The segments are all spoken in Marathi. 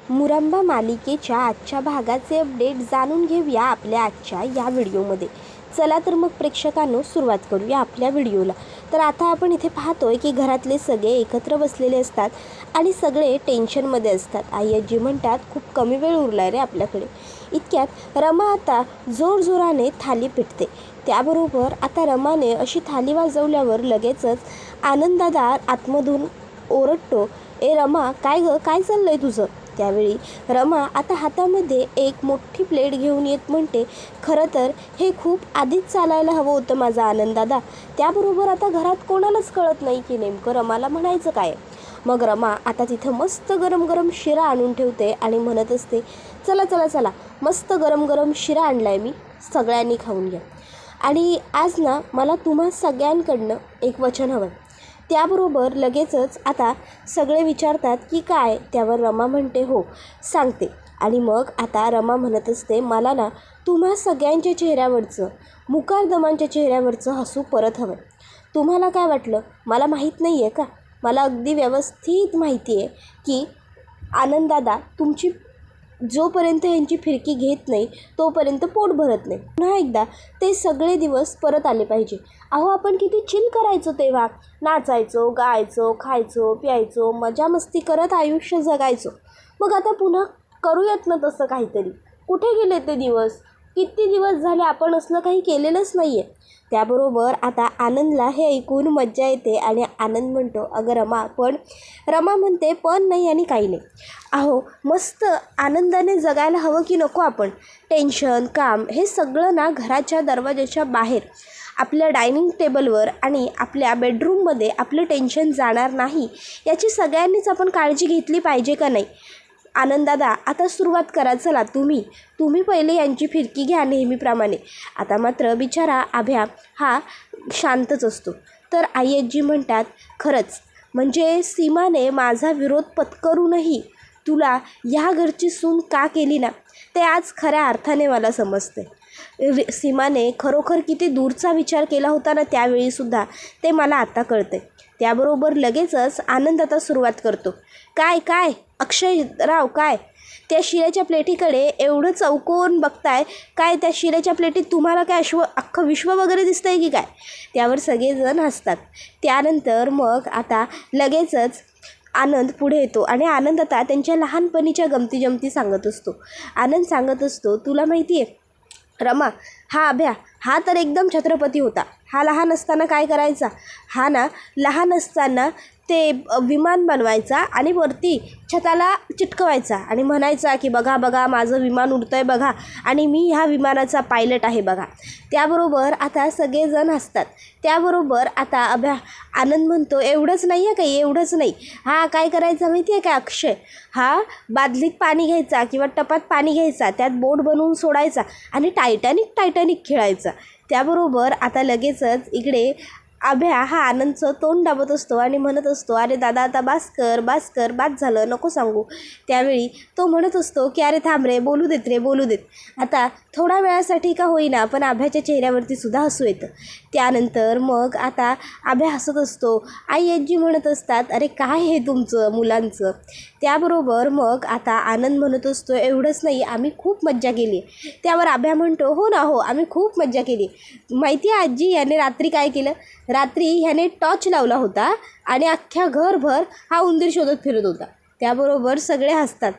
मुरंबा मालिकेच्या आजच्या भागाचे अपडेट जाणून घेऊया आपल्या आजच्या या व्हिडिओमध्ये. चला तर मग प्रेक्षकांनो सुरुवात करूया आपल्या व्हिडिओला. तर आता आपण इथे पाहतोय की घरातले सगळे एकत्र बसलेले असतात आणि सगळे टेन्शनमध्ये असतात. आई आजी म्हणतात खूप कमी वेळ उरला रे आपल्याकडे. इतक्यात रमा आता जोरजोराने थाली पिटते. त्याबरोबर आता रमाने अशी थाली वाजवल्यावर लगेचच आनंददादा आतमधून ओरडतो, ए रमा काय गं, काय चाललंय तुझं? त्यावेळी रमा आता हातामध्ये एक मोठी प्लेट घेऊन येत म्हणते, खरं तर हे खूप आधीच चालायला हवं होतं माझा आनंददादा. त्याबरोबर आता घरात कोणालाच कळत नाही की नेमकं रमाला म्हणायचं काय. मग रमा आता तिथं मस्त गरम गरम शिरा आणून ठेवते आणि म्हणत असते, चला चला चला, मस्त गरम गरम शिरा आणलाय मी, सगळ्यांनी खाऊन घ्या. आणि आज ना मला तुम्हा सगळ्यांकडनं एक वचन हवं. त्याबरोबर लगेचच आता सगळे विचारतात की काय. त्यावर रमा म्हणते, हो सांगते. आणि मग आता रमा म्हणत असते, मला ना तुम्हा सगळ्यांच्या चेहऱ्यावरचं, मुकादमांच्या चेहऱ्यावरचं हसू परत हवं. तुम्हाला काय वाटलं, मला माहीत नाही आहे का? मला अगदी व्यवस्थित माहिती आहे की आनंददादा तुमची जोपर्यंत ह्यांची फिरकी घेत नाही तोपर्यंत पोट भरत नाही. पुन्हा एकदा ते सगळे दिवस परत आले पाहिजे. अहो आपण किती चिल करायचो तेव्हा, नाचायचो, गायचो, खायचो, प्यायचो, मजा मस्ती करत आयुष्य जगायचो. मग आता पुन्हा करूयात ना तसं काहीतरी. कुठे गेले ते दिवस? किती दिवस झाले आपण असलं काही केलेलंच नाही आहे. त्याबरोबर आता आनंदला हे ऐकून मज्जा येते आणि आनंद म्हणतो, अगं रमा पण. रमा म्हणते पण नाही आणि काही नाही. अहो मस्त आनंदाने जगायला हवं की नको आपण? टेन्शन, काम हे सगळं ना घराच्या दरवाजाच्या बाहेर आपल्या डायनिंग टेबलवर आणि आपल्या बेडरूममध्ये आपलं टेन्शन जाणार नाही याची सगळ्यांनीच आपण काळजी घेतली पाहिजे का नाही? आनंददादा आता सुरुवात करा, चला तुम्ही पहिले यांची फिरकी घ्या नेहमीप्रमाणे. आता मात्र बिचारा आभ्या हा शांतच असतो. तर आई आजी म्हणतात, खरंच म्हणजे सीमाने माझा विरोध पत्करूनही तुला ह्या घरची सून का केली ना, ते आज खऱ्या अर्थाने मला समजते. सीमाने खरोखर किती दूरचा विचार केला होता ना त्यावेळीसुद्धा, ते मला आता कळते. त्याबरोबर लगेचच आनंद आता सुरुवात करतो, काय अक्षयराव, काय त्या शिऱ्याच्या प्लेटीकडे एवढं चौकोन बघताय काय? त्या शिऱ्याच्या प्लेटीत तुम्हाला काय अख्खं विश्व वगैरे दिसतंय की काय? त्यावर सगळेजण हसतात. त्यानंतर मग आता लगेचच आनंद पुढे येतो आणि आनंद आता त्यांच्या लहानपणीच्या गमती जमती सांगत असतो. आनंद सांगत असतो, तुला माहिती आहे रमा, हा अभ्या हा तर एकदम छत्रपती होता. हा लहान असताना काय करायचा, हा ना लहान असताना ते विमान बनवायचा आणि वरती छताला चिटकवायचा आणि म्हणायचा की बघा बघा माझं विमान उडतं आहे बघा आणि मी ह्या विमानाचा पायलट आहे बघा. त्याबरोबर आता सगळेजण हसतात. त्याबरोबर आता आनंद म्हणतो, एवढंच नाही आहे काही, एवढंच नाही. हा काय करायचा माहिती आहे काय अक्षय, हा बादलीत पाणी घ्यायचा किंवा टपात पाणी घ्यायचा, त्यात बोट बनवून सोडायचा आणि टायटॅनिक खेळायचा. त्याबरोबर आता लगेचच इकडे आभ्या हा आनंदचं तोंड दाबत असतो आणि म्हणत असतो, अरे दादा आता बास कर, बास झालं, नको सांगू. त्यावेळी तो म्हणत असतो की अरे थांब रे, बोलू देत. आता थोड्या वेळासाठी का होईना पण आभ्याच्या चेहऱ्यावरती सुद्धा हसू येतं. त्यानंतर मग आता आभ्या हसत असतो. आई आजी म्हणत असतात, अरे काय हे तुमचं मुलांचं. त्याबरोबर मग आता आनंद म्हणत असतो, एवढंच नाही आम्ही खूप मज्जा केली. त्यावर आभ्या म्हणतो, हो ना हो, आम्ही खूप मज्जा केली. माहिती आहे आजी, याने रात्री काय केलं? रात्री ह्याने टॉर्च लावला होता आणि अख्ख्या घरभर हा उंदीर शोधत फिरत होता. त्याबरोबर सगळे हसतात.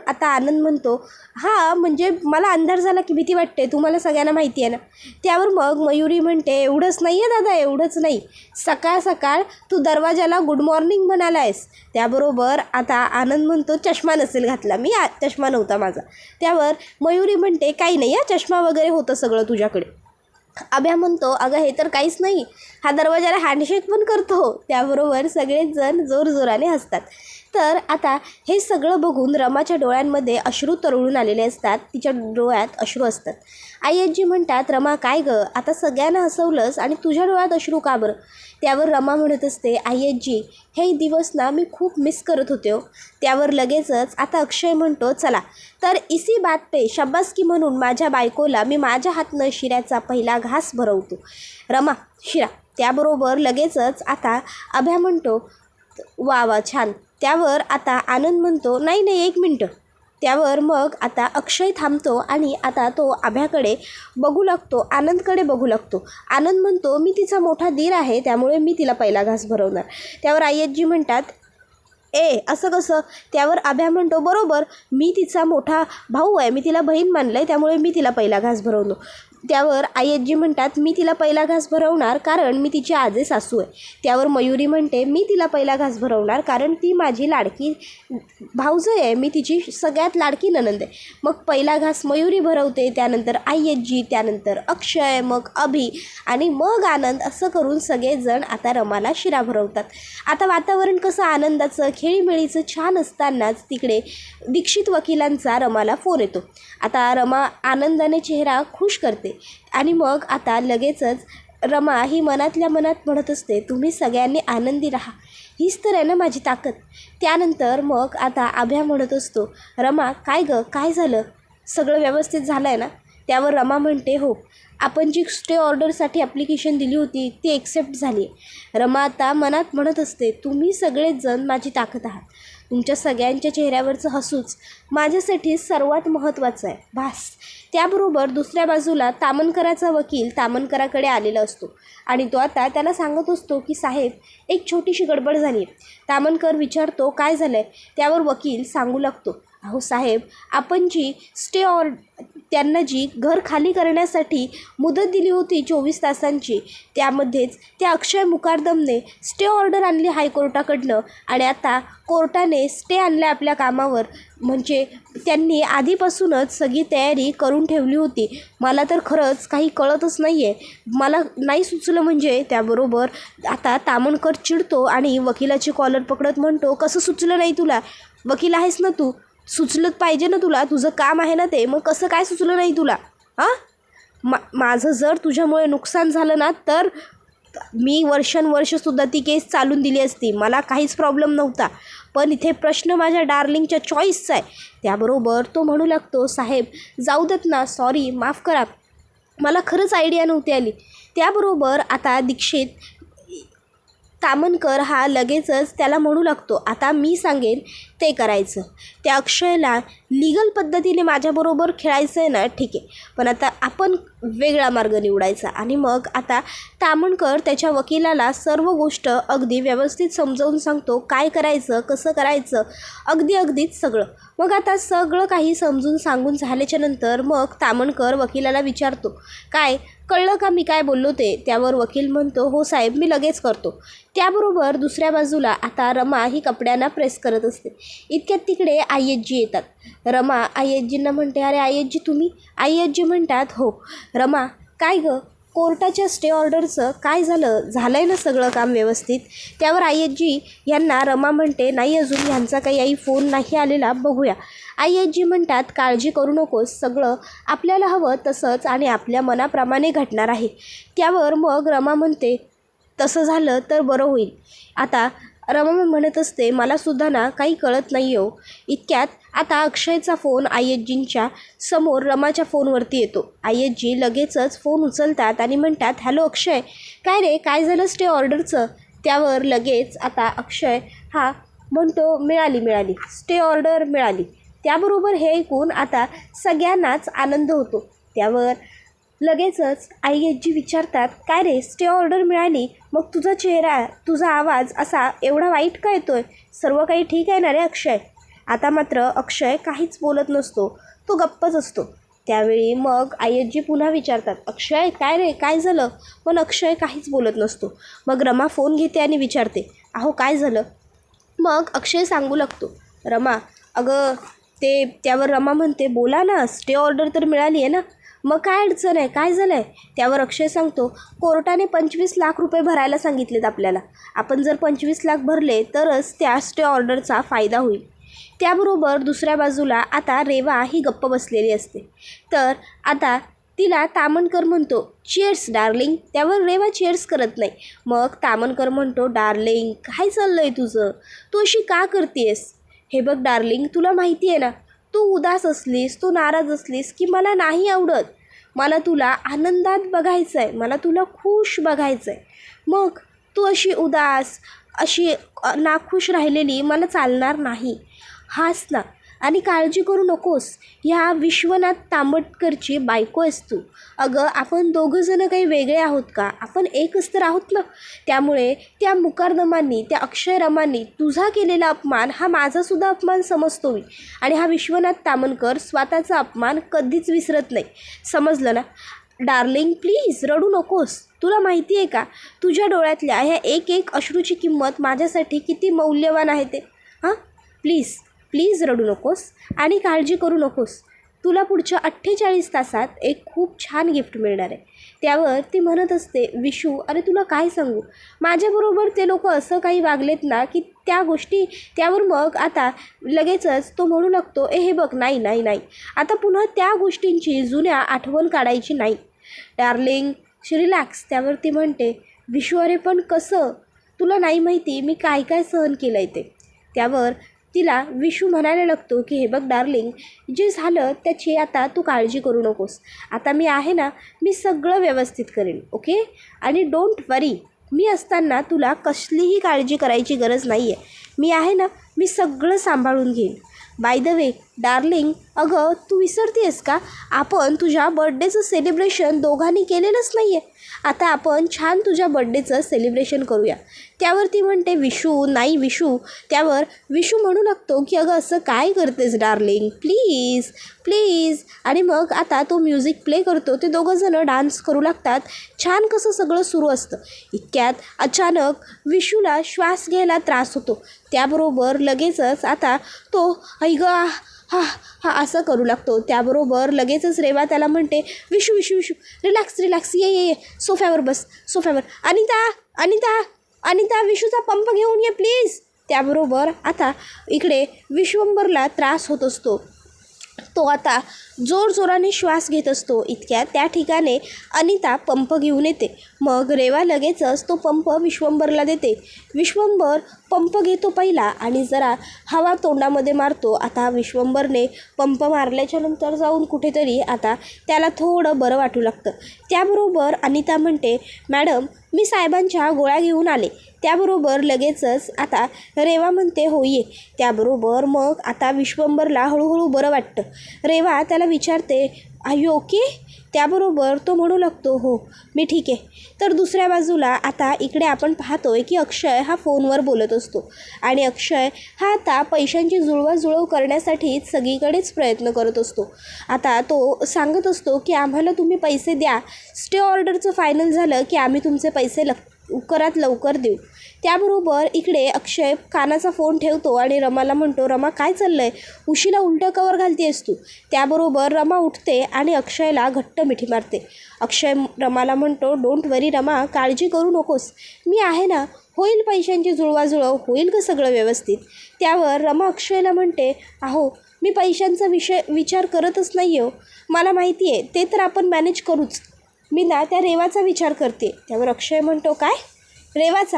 आता आनंद म्हणतो, हा म्हणजे मला अंधार झाला की भीती वाटते, तुम्हाला सगळ्यांना माहिती आहे ना. त्यावर मग मयुरी म्हणते, एवढंच नाही आहे दादा, एवढंच नाही, सकाळ सकाळ तू दरवाजाला गुड मॉर्निंग म्हणाला आहेस. त्याबरोबर आता आनंद म्हणतो, चष्मा नसेल घातला मी, चष्मा नव्हता माझा. त्यावर मयुरी म्हणते, काही नाही चष्मा वगैरे होतं सगळं तुझ्याकडे. अभ्या म्हणतो, अगं हे तर काहीच नाही, हा दरवाजाला हँडशेक पण करतो. त्याबरोबर सगळेच जण जोरजोराने हसतात. तर आता हे सगळं बघून रमाच्या डोळ्यांमध्ये अश्रू तरळून आलेले असतात, तिच्या डोळ्यात अश्रू असतात. आई आजी म्हणतात, रमा काय गं, आता सगळ्यांना हसवलंस आणि तुझ्या डोळ्यात अश्रू का बरं? त्यावर रमा म्हणत असते, आई आजी हे दिवस ना मी खूप मिस करत होते हो. त्यावर लगेचच आता अक्षय म्हणतो, चला तर इसी बात पे शाबासकी म्हणून माझ्या बायकोला मी माझ्या हातनं शिऱ्याचा पहिला घास भरवतो. रमा शिरा. त्याबरोबर लगेचच आता अभ्या म्हणतो, वा छान, त्यावर आता आनंद म्हणतो नाही नाही 1 मिनटं. त्यावर मग आता अक्षय थांबतो आणि आता तो आभ्याकडे बघू लागतो, आनंदकडे बघू लागतो. आनंद म्हणतो मी तिचा मोठा दीर आहे, त्यामुळे मी तिला पहिला घास भरवणार. त्यावर आय्यजी म्हणतात असं कसं? त्यावर आभ्या म्हणतो बरोबर, मी तिचा मोठा भाऊ आहे, मी तिला बहीण मानलं आहे, त्यामुळे मी तिला पहिला घास भरवलो. त्यावर आय्यजी म्हणतात मी तिला पहिला घास भरवणार कारण मी तिची आजे सासू आहे. त्यावर मयुरी म्हणते मी तिला पहिला घास भरवणार कारण ती माझी लाडकी भाऊजय आहे, मी तिची सगळ्यात लाडकी नणंद आहे. मग पहिला घास मयुरी भरवते, त्यानंतर आय्यजी, त्यानंतर अक्षय, मग अभि आणि मग आनंद. असं करून सगळेजण आता रमाला शिरा भरवतात. आता वातावरण कसं आनंदाचं खेळीमेळीचं छान असतानाच तिकडे दीक्षित वकिलांचा रमाला फोन येतो. आता रमा आनंदाने चेहरा खुश करते आणि मग आता लगेचच रमा ही मनातल्या मनात म्हणत असते तुम्ही सगळ्यांनी आनंदी राहा, हीच तर आहे ना माझी ताकद. त्यानंतर मग आता आभ्या म्हणत असतो रमा काय गं, काय झालं, सगळं व्यवस्थित झालं आहे ना? त्यावर रमा म्हणते हो, आपण जी स्टे ऑर्डरसाठी ॲप्लिकेशन दिली होती ती एक्सेप्ट झाली आहे. रमा आता मनात म्हणत असते तुम्ही सगळेजण माझी ताकद आहात, तुमच्या सगळ्यांच्या चेहऱ्यावरचं हसूच माझ्यासाठी सर्वात महत्त्वाचं आहे भास. त्याबरोबर दुसऱ्या बाजूला तामणकराचा वकील तामणकराकडे आलेला असतो आणि तो आता त्याला सांगत असतो की साहेब एक छोटीशी गडबड झाली आहे. तामणकर विचारतो काय झालं आहे? त्यावर वकील सांगू लागतो अहो साहेब, आपण जी त्यांना जी घर खाली करण्यासाठी मुदत दिली होती 24 तासांची, त्यामध्येच त्या अक्षय मुकादमने स्टे ऑर्डर आणली हायकोर्टाकडनं आणि आता कोर्टाने स्टे आणला आपल्या कामावर. म्हणजे त्यांनी आधीपासूनच सगळी तयारी करून ठेवली होती. मला तर खरंच काही कळतच नाही आहे, मला नाही सुचलं. म्हणजे त्याबरोबर आता तामणकर चिडतो आणि वकिलाची कॉलर पकडत म्हणतो कसं सुचलं नाही तुला? वकील आहेस ना तू, सुचलंच पाहिजे ना तुला, तुझं काम आहे ना ते, मग कसं काय सुचलं नाही तुला? माझं जर तुझ्यामुळे नुकसान झालं ना तर मी वर्षानुवर्षसुद्धा ती केस चालून दिली असती, मला काहीच प्रॉब्लेम नव्हता. पण इथे प्रश्न माझ्या डार्लिंगच्या चॉईसचा आहे. त्याबरोबर तो म्हणू लागतो साहेब जाऊ देत ना, सॉरी, माफ करा, मला खरंच आयडिया नव्हती आली. त्याबरोबर आता दीक्षित तामणकर हा लगेचच त्याला म्हणू लागतो आता मी सांगेन ते करायचं. त्या अक्षयला लीगल पद्धतीने माझ्याबरोबर खेळायचं आहे ना, ठीक आहे, पण आता आपण वेगळा मार्ग निवडायचा. आणि मग आता तामणकर त्याच्या वकिलाला सर्व गोष्ट अगदी व्यवस्थित समजावून सांगतो, काय करायचं, कसं करायचं, अगदीच सगळं. मग आता सगळं काही समजून सांगून झाल्याच्यानंतर मग तामणकर वकिलाला विचारतो काय कळलं का मी काय बोललो ते? त्यावर वकील म्हणतो हो साहेब, मी लगेच करतो. त्याबरोबर दुसऱ्या बाजूला आता रमा ही कपड्यांना प्रेस करत असते. इतक्यात तिकडे आय्यजी येतात. रमा आय्यजींना म्हणते अरे आय्यजी तुम्ही? आय्यजी म्हणतात हो. रमा काय गं, कोर्टाच्या स्टे ऑर्डरचं काय झालं, झालं आहे ना सगळं काम व्यवस्थित? त्यावर आय्यजी यांना रमा म्हणते नाही अजून ह्यांचा काही फोन नाही आलेला, बघूया. आय्यजी म्हणतात काळजी करू नकोस, सगळं आपल्याला हवं तसंच आणि आपल्या मनाप्रमाणे घडणार आहे. त्यावर मग रमा म्हणते तसं झालं तर बरं होईल. आता रमा म्हणत असते मलासुद्धा ना काही कळत नाही हो. इतक्यात आता अक्षयचा फोन आय्यजींच्या समोर रमाच्या फोनवरती येतो. आय्यजी लगेचच फोन उचलतात आणि म्हणतात हॅलो अक्षय, काय रे, काय झालं स्टे ऑर्डरचं? त्यावर लगेच आता अक्षय हा म्हणतो मिळाली, स्टे ऑर्डर मिळाली. त्याबरोबर हे ऐकून आता सगळ्यांनाच आनंद होतो. त्यावर लगेचच आय्यजी विचारतात काय रे, स्टे ऑर्डर मिळाली, मग तुझा चेहरा, तुझा आवाज असा एवढा वाईट का येतोय? सर्व काही ठीक आहे ना रे अक्षय? आता मात्र अक्षय काहीच बोलत नसतो, तो गप्पच असतो. त्यावेळी मग आय्यजी पुन्हा विचारतात अक्षय काय रे, काय झालं? पण अक्षय काहीच बोलत नसतो. मग रमा फोन घेते आणि विचारते अहो काय झालं? मग अक्षय सांगू लागतो रमा अगं ते. त्यावर रमा म्हणते बोला ना, स्टे ऑर्डर तर मिळाली आहे ना, मग काय अडचण आहे, काय झालं आहे? त्यावर अक्षय सांगतो कोर्टाने 25 लाख रुपये भरायला सांगितलेत आपल्याला, आपण जर 25 लाख भरले तरच त्या स्टे ऑर्डरचा फायदा होईल. त्याबरोबर दुसऱ्या बाजूला आता रेवा ही गप्प बसलेली असते. तर आता तिला तामणकर म्हणतो चिअर्स डार्लिंग. त्यावर रेवा चिअर्स करत नाही. मग तामणकर म्हणतो डार्लिंग काय चाललं आहे तुझं, तू अशी का करतेस? हे बघ डार्लिंग, तुला माहिती आहे ना, तू उदास असलीस, तू नाराज असलीस की मला नाही आवडत. मला तुला आनंदात बघायचं आहे, मला तुला खुश बघायचं आहे. मग तू अशी उदास अशी नाखुश राहिलेली मला चालणार नाही. हास ना आणि काळजी करू नकोस. ह्या विश्वनाथ तांबटकरची बायको आहेस तू. अगं आपण दोघंजणं काही वेगळे आहोत का? आपण एकच तर आहोत ना. त्यामुळे त्या मुकार्दमांनी, त्या अक्षयरमांनी तुझा केलेला अपमान हा माझासुद्धा अपमान समजतो मी. आणि हा विश्वनाथ ताम्हणकर स्वतःचा अपमान कधीच विसरत नाही. समजलं ना? डार्लिंग प्लीज रडू नकोस. तुला माहिती आहे का तुझ्या डोळ्यातल्या ह्या एक एक अश्रूची किंमत माझ्यासाठी किती मौल्यवान आहे ते? हां प्लीज प्लीज रडू नकोस आणि काळजी करू नकोस. तुला पुढच्या 48 तासात एक खूप छान गिफ्ट मिळणार आहे. त्यावर ती म्हणत असते, विशू अरे तुला काय सांगू, माझ्याबरोबर ते लोक असं काही वागलेत ना की त्या गोष्टी. त्यावर मग आता लगेचच तो म्हणू लागतो, हे बघ नाही नाही नाही आता पुन्हा त्या गोष्टींची जुन्या आठवण काढायची नाही. Darling relax. त्यावर ती म्हणते, विशू अरे पण कसं, तुला नाही माहिती मी काय काय सहन केलं आहे ते. त्यावर तिला विशू म्हणायला लागतो की हे बघ डार्लिंग, जे झालं त्याची आता तू काळजी करू नकोस. आता मी आहे ना, मी सगळं व्यवस्थित करेन ओके. आणि डोंट वरी, मी असताना तुला कसलीही काळजी करायची गरज नाही आहे. मी आहे ना, मी सगळं सांभाळून घेईन. बाय द वे डार्लिंग, अगं तू विसरतेस का, आपण तुझ्या बर्थडेचं सेलिब्रेशन दोघांनी केलेलंच नाही आहे. आता आपण छान तुझ्या बर्थडेचं सेलिब्रेशन करूया. त्यावर ती म्हणते, विशू नाही विशू. त्यावर विशू म्हणू लागतो की अगं असं काय करतेस डार्लिंग, प्लीज प्लीज. आणि मग आता तो म्युझिक प्ले करतो. ते दोघंजणं डान्स करू लागतात. छान कसं सगळं सुरू असतं. इतक्यात अचानक विशूला श्वास घ्यायला त्रास होतो. त्याबरोबर लगेचच आता तो ऐगा हा हा असं करू लागतो. त्याबरोबर लगेचच रेवा त्याला म्हणते, विशू विशू विशू रिलॅक्स रिलॅक्स, ये ये ये सोफ्यावर बस सोफ्यावर. अनिता अनिता अनिता विशूचा पंप घेऊन ये प्लीज. त्याबरोबर आता इकडे विश्वंभरला त्रास होत असतो. तो आता जोरजोराने श्वास घेत असतो. इतक्यात त्या ठिकाणी अनिता पंप घेऊन येते. मग रेवा लगेचच तो पंप विश्वंभरला देते. विश्वंभर पंप घेतो पहिला आणि जरा हवा तोंडामध्ये मारतो. आता विश्वंभरने पंप मारल्याच्या नंतर जाऊन कुठेतरी आता त्याला थोडं बरं वाटू लागतं. त्याबरोबर अनिता म्हणते, मॅडम मी साहेबांच्या गोळ्या घेऊन आले. त्याबरोबर लगेचच आता रेवा म्हणते, हो ये. त्याबरोबर मग आता विश्वंभरला हळूहळू बरं वाटतं. रेवा त्याला विचारते, आर यू ओके. त्याबरोबर तो म्हणू लागतो, हो मी ठीक आहे. तर दुसऱ्या बाजूला आता इकडे आपण पाहतोय की अक्षय हा फोनवर बोलत असतो आणि अक्षय हा आता पैशांची जुळवाजुळव करण्यासाठी सगळीकडेच प्रयत्न करत असतो. आता तो सांगत असतो की आम्हाला तुम्ही पैसे द्या, स्टे ऑर्डरचं फायनल झालं की आम्ही तुमचे पैसे लवकरात लवकर देऊ. त्याबरोबर इकडे अक्षय कानाचा फोन ठेवतो आणि रमाला म्हणतो, रमा काय चाललं आहे, उशीला उलटं कवर घालतेस तू. त्याबरोबर रमा उठते आणि अक्षयला घट्ट मिठी मारते. अक्षय रमाला म्हणतो, डोंट वरी रमा, काळजी करू नकोस, मी आहे ना, होईल पैशांची जुळवाजुळव, होईल का सगळं व्यवस्थित. त्यावर रमा अक्षयला म्हणते, अहो मी पैशांचा विचार करतच नाही हो, मला माहिती आहे ते तर आपण मॅनेज करूच, मी ना त्या रेवाचा विचार करते. त्यावर अक्षय म्हणतो, काय रेवाचा.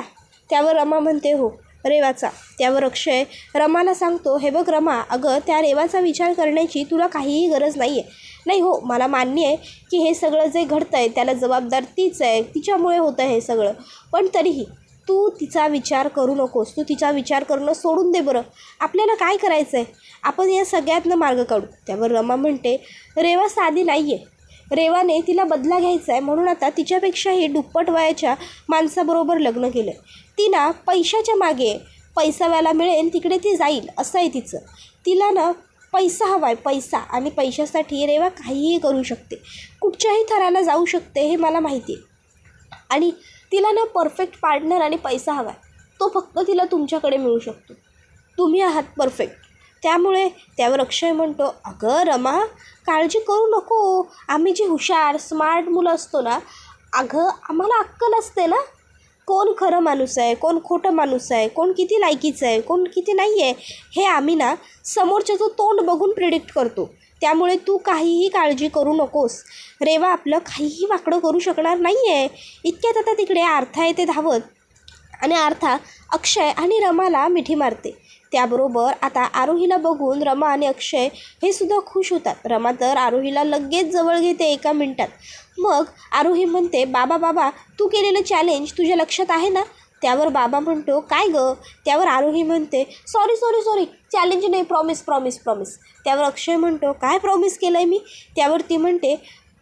त्यावर रमा म्हणते, हो रेवाचा. त्यावर अक्षय रमाला सांगतो, हे बघ रमा, अगं त्या रेवाचा विचार करण्याची तुला काहीही गरज नाही आहे. नाही हो मला मान्य आहे की हे सगळं जे घडतं आहे त्याला जबाबदार तीच आहे, तिच्यामुळे होतं हे सगळं, पण तरीही तू तिचा विचार करू नकोस, तू तिचा विचार करणं सोडून दे बरं. आपल्याला काय करायचं आहे, आपण या सगळ्यातनं मार्ग काढू. त्यावर रमा म्हणते, रेवा साधी नाही आहे, रेवाने तिला बदला घ्यायचा आहे म्हणून आता तिच्यापेक्षाही दुप्पट वयाच्या माणसाबरोबर लग्न केलं आहे. ती ना पैशाच्या मागे, पैसावाला मिळेल तिकडे ती जाईल असं आहे तिचं. तिला ना पैसा हवा आहे, पैसा, आणि पैशासाठी रेवा काहीही करू शकते, कुठच्याही थराला जाऊ शकते, हे मला माहिती आहे. आणि तिला ना परफेक्ट पार्टनर आणि पैसा हवा आहे, तो फक्त तिला तुमच्याकडे मिळू शकतो, तुम्ही आहात परफेक्ट. त्यामुळे त्यावर अक्षय म्हणतो, अगं रमा काळजी करू नको, आम्ही जी हुशार स्मार्ट मुलं असतो ना, अगं आम्हाला अक्कल असते ना, कोण खरं माणूस आहे, कोण खोटं माणूस आहे, कोण किती लायकीचं आहे, कोण किती नाही आहे, हे आम्ही ना समोरच्याचं तोंड बघून प्रिडिक्ट करतो. त्यामुळे तू काहीही काळजी करू नकोस, रेवा आपलं काहीही वाकडं करू शकणार नाही आहे. इतक्यात आता तिकडे आर्था येते धावत आणि आर्था अक्षय आणि रमाला मिठी मारते. त्याबरोबर आता आरोहीला बघून रमा आणि अक्षय हे सुद्धा खुश होतात. रमा तर आरोहीला लगेच जवळ घेते 1 मिनिटात. मग आरोही म्हणते, बाबा बाबा तू केलेलं चॅलेंज तुझ्या लक्षात आहे ना, त्यावर बाबा म्हणतो काय गं. त्यावर आरोही म्हणते सॉरी सॉरी सॉरी, चॅलेंज नाही, प्रॉमिस प्रॉमिस प्रॉमिस. त्यावर अक्षय म्हणतो काय प्रॉमिस केलं आहे मी. त्यावर ती म्हणते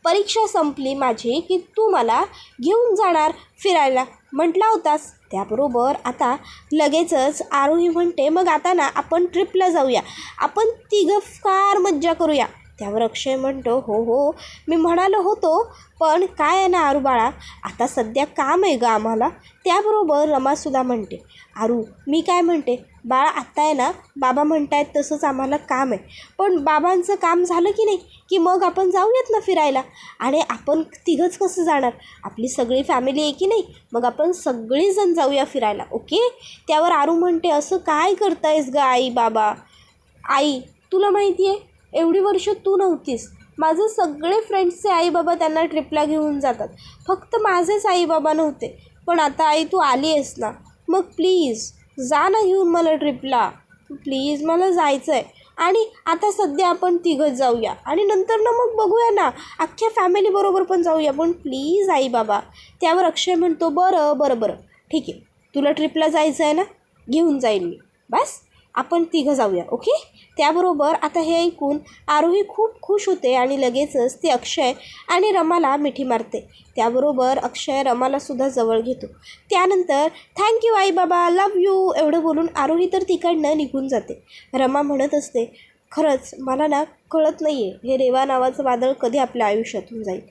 परीक्षा संपली माझी की तू मला घेऊन जाणार फिरायला म्हटला होतास. त्याबरोबर आता लगेचच आरोही म्हणते मग आता ना आपण ट्रिपला जाऊया, आपण तिघं फार मज्जा करूया. त्यावर अक्षय म्हणतो हो हो मी म्हणालो होतो, पण काय आहे ना आरू बाळा, आता सध्या काम आहे गं आम्हाला. त्याबरोबर रमासुद्धा म्हणते आरू मी काय म्हणते बाळा, आत्ता आहे ना बाबा म्हणतायत तसंच आम्हाला काम आहे, पण बाबांचं काम झालं की नाही की मग आपण जाऊयात ना फिरायला. आणि आपण तिघंच कसं जाणार, आपली सगळी फॅमिली आहे की नाही, मग आपण सगळीजण जाऊया फिरायला ओके. त्यावर आरू म्हणते असं काय करतायस गं आई बाबा. आई तुला माहिती आहे एवढी वर्ष तू नव्हतीस, माझे सगळे फ्रेंड्सचे आई बाबा त्यांना ट्रिपला घेऊन जातात, फक्त माझेच आई बाबा नव्हते. पण आता आई तू आली आहेस ना, मग प्लीज जा ना घेऊन मला ट्रिपला, प्लीज मला जायचं आहे. आणि आता सध्या आपण तिघंच जाऊया आणि नंतर ना मग बघूया ना अख्ख्या फॅमिलीबरोबर पण जाऊया, पण प्लीज आई बाबा. त्यावर अक्षय म्हणतो बरं बरं बरं ठीक आहे, तुला ट्रिपला जायचं आहे ना, घेऊन जाईन मी, बस आपण तिघं जाऊया ओके. त्याबरोबर आता हे ऐकून आरोही खूप खुश होते आणि लगेचच ते अक्षय आणि रमाला मिठी मारते. त्याबरोबर अक्षय रमालासुद्धा जवळ घेतो. त्यानंतर थँक्यू आई बाबा, लव यू एवढं बोलून आरोही तर तिकडनं निघून जाते. रमा म्हणत असते खरंच मला ना कळत नाही आहे हे रेवा नावाचं वादळ कधी आपल्या आयुष्यातून जाईल.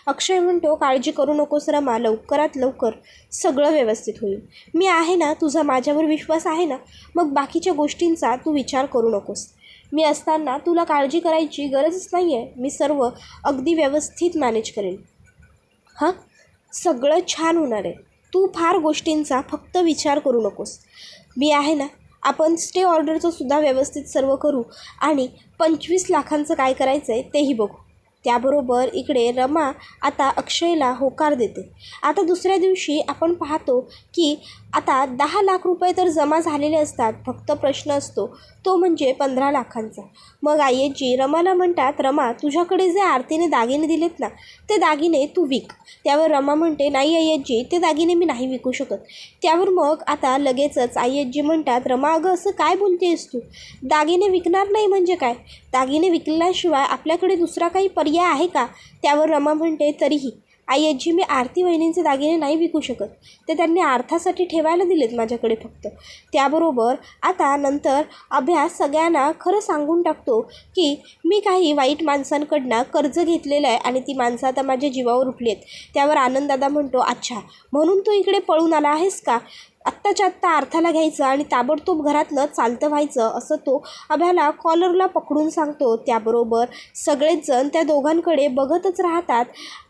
अक्षय म्हणतो काळजी करू नकोस रमा, लवकरात लवकर सगळं व्यवस्थित होईल. मी आहे ना, तुझा माझ्यावर विश्वास आहे ना, मग बाकीच्या गोष्टींचा तू विचार करू नकोस. मी असताना तुला काळजी करायची गरजच नाही आहे, मी सर्व अगदी व्यवस्थित मॅनेज करेन. हां सगळं छान होणार आहे, तू फार गोष्टींचा फक्त विचार करू नकोस. मी आहे ना, आपण स्टे ऑर्डरचं सुद्धा व्यवस्थित सर्व करू आणि 25 लाखांचं काय करायचं आहे तेही बघू. त्याबरोबर इकडे रमा आता अक्षयला होकार देते. आता दुसऱ्या दिवशी आपण पाहतो की आता 10 लाख रुपये तर जमा झालेले असतात, फक्त प्रश्न असतो तो म्हणजे 15 लाखांचा. मग आय्यजी रमाला म्हणतात रमा तुझ्याकडे जे आरतीने दागिने दिलेत ना ते दागिने तू विक. त्यावर रमा म्हणते नाही आय्यजी ते दागिने मी नाही विकू शकत. त्यावर मग आता लगेचच आय्यजी म्हणतात रमा अगं असं काय बोलतेस तू, दागिने विकणार नाही म्हणजे काय, दागिने विकल्याशिवाय आपल्याकडे दुसरा काही पर्याय आहे का. त्यावर रमा म्हणते तरीही आय्यजी मी आरती वहिनींचे दागिने नाही विकू शकत, ते त्यांनी अर्थासाठी ठेवायला दिलेत माझ्याकडे फक्त. त्याबरोबर आता नंतर अभ्यास सगळ्यांना खरं सांगून टाकतो की मी काही वाईट माणसांकडनं कर्ज घेतलेलं आहे आणि ती माणसं आता माझ्या जीवावर उठली आहेत. त्यावर आनंददादा म्हणतो अच्छा म्हणून तू इकडे पळून आला आहेस का, आत्ताच्या आत्ता अर्थाला घ्यायचं आणि ताबडतोब घरातनं चालतं व्हायचं असं तो अभ्याला कॉलरला पकडून सांगतो. त्याबरोबर सगळेच जण त्या दोघांकडे बघतच राहतात.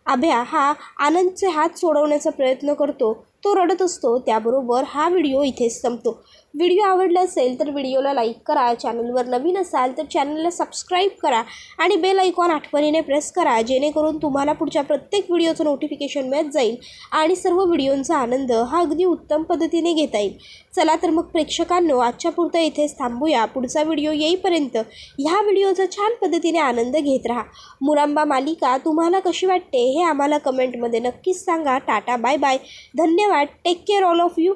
अभ्या हा आनंदचे हात सोडवण्याचा प्रयत्न करतो, तो रडत असतो. त्याबरोबर हा व्हिडिओ इथेच संपतो. व्हिडिओ आवडला असेल तर व्हिडिओला लाईक करा, चॅनलवर नवीन असाल तर चॅनलला सबस्क्राईब करा आणि बेल आयकॉन आठवणीने प्रेस करा, जेणेकरून तुम्हाला पुढच्या प्रत्येक व्हिडिओचं नोटिफिकेशन मिळत जाईल आणि सर्व व्हिडिओंचा आनंद हा अगदी उत्तम पद्धतीने घेता येईल. चला तर मग प्रेक्षकांनो आजच्या पुरतं इथेच थांबूया. पुढचा व्हिडिओ येईपर्यंत ह्या व्हिडिओचा छान पद्धतीने आनंद घेत राहा. मुरांबा मालिका तुम्हाला कशी वाटते हे आम्हाला कमेंटमध्ये नक्कीच सांगा. टाटा बाय बाय, धन्यवाद, take care all of you.